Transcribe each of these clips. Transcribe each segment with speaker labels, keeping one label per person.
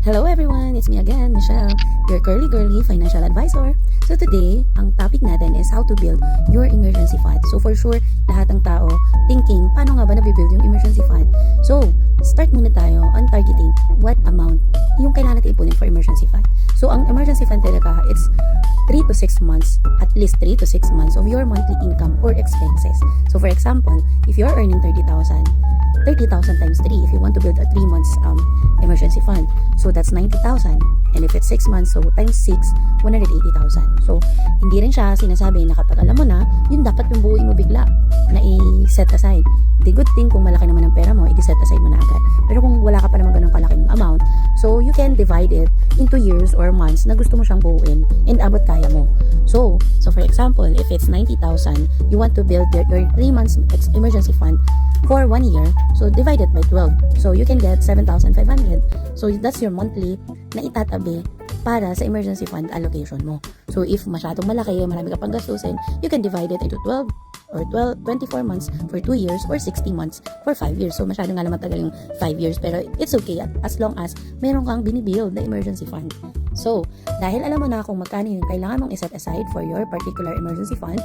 Speaker 1: Hello everyone! It's me again, Michelle, your curly girly financial advisor. So today, ang topic natin is how to build your emergency fund. So for sure, lahat ng tao thinking, paano nga ba nabibuild yung emergency fund? So, start muna tayo on targeting what amount yung kailangan natin ipunin for emergency fund. So ang emergency fund talaga, it's 3 to 6 months, at least 3 to 6 months of your monthly income or expenses. So for example, if you're earning 30,000 times 3 if you want to build a 3 months emergency fund. So that's 90,000. And if it's 6 months, so times 6, 180,000. So hindi rin siya sinasabi na kapag alam mo na, yun dapat yung buuin mo bigla na i-set aside. The good thing kung malaki naman ang pera mo, i-set aside mo na agad. Pero kung wala ka pa naman ganun kalaking amount, so you can divide it into years or months na gusto mo siyang buuin and abot kaya mo. So for example, if it's 90,000, you want to build your 3 months emergency fund for 1 year, so divide it by 12. So you can get 7,500. So that's your monthly na itatabi para sa emergency fund allocation mo. So if masyadong malaki, marami ka pang gastusin, you can divide it into 12 or 24 months for 2 years or 60 months for 5 years. So masyado nga naman tagal yung 5 years, pero it's okay as long as meron kang binibuild na emergency fund. So, dahil alam mo na kung magkano yung kailangan mong iset aside for your particular emergency fund,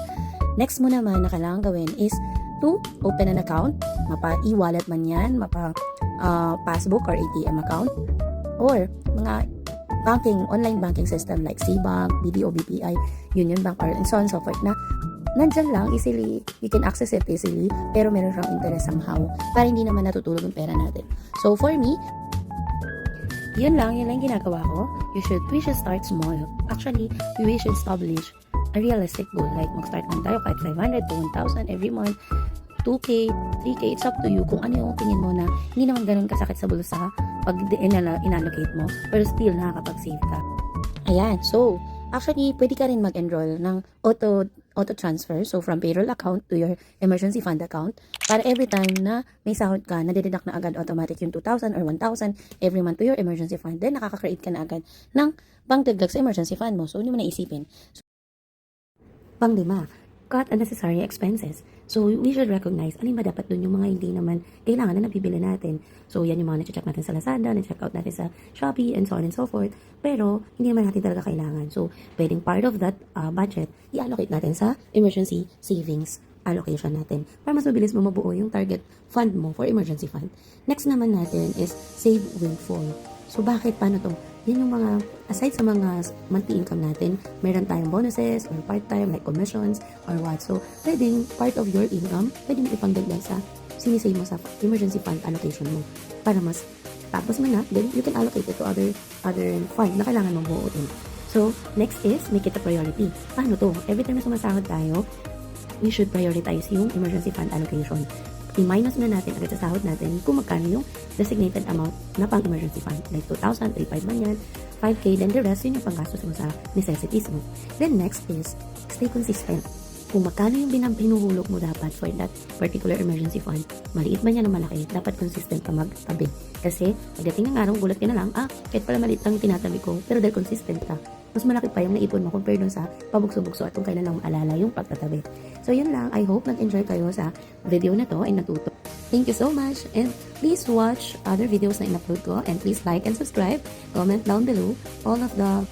Speaker 1: next mo naman na kailangan gawin is to open an account, mapa e-wallet man yan, mapa passbook or ATM account, or mga online banking system like CBank, BDO, BPI, Union Bank, or and so on and so forth na nandyan lang, easily, you can access it easily, pero meron siyang interest somehow, para hindi naman natutulog yung pera natin. So for me, yun lang ginagawa ko. We should start small. Actually, we should establish a realistic goal. Like, mag-start lang tayo kahit 500 to 1,000 every month, 2K, 3K, it's up to you kung ano yung tingin mo na hindi naman ganun kasakit sa bulsa pag inallocate mo, pero still nakakapag-save ka. Ayan, so, actually, pwede ka rin mag-enroll ng auto transfer, so from payroll account to your emergency fund account, para every time na may sahod ka, nadideduct na agad automatic yung 2,000 or 1,000 every month to your emergency fund, then nakaka-create ka na agad ng pangdagdag sa emergency fund mo, so hindi mo na isipin. So, pang-lima, cut unnecessary expenses. So, we should recognize alin ba dapat dun yung mga hindi naman kailangan na nabibili natin. So, yan yung mga na-check natin sa Lazada, na-check out natin sa Shopee, and so on and so forth. Pero, hindi naman natin talaga kailangan. So, pwedeng part of that budget, i-allocate natin sa emergency savings allocation natin para mas mabilis mo mabuo yung target fund mo for emergency fund. Next naman natin is save windfall. So, bakit? Paano to? Yan yung mga, aside sa mga monthly income natin, meron tayong bonuses or part-time like commissions or what. So, pwedeng part of your income, pwedeng ipangdagdag sa sinisave mo sa emergency fund allocation mo. Para mas tapos mo na, then you can allocate it to other fund na kailangan mong buuin. So, next is, make it a priority. Paano to? Every time na sumasahod tayo, we should prioritize yung emergency fund allocation. I-minus na natin agad sa sahod natin kung magkano yung designated amount na pang emergency fund. Like 2,000, 3,500 man yan, 5K, then the rest yun yung panggastos mo sa necessities mo. Then next is, stay consistent. Kung magkano yung pinuhulog mo dapat for that particular emergency fund, maliit man yan o malaki, dapat consistent ka magtabi. Kasi, pagdating ng araw, gulat ka na lang, kahit pala maliit lang yung tinatabi ko, pero dahil consistent ka, mas malaki pa yung naipon mo compared dun sa pabugso-bugso at kung kailan lang maalala yung pagtatabi. So, yun lang. I hope nag-enjoy kayo sa video na to and natuto. Thank you so much. And please watch other videos na in-upload ko. And please like and subscribe. Comment down below all of the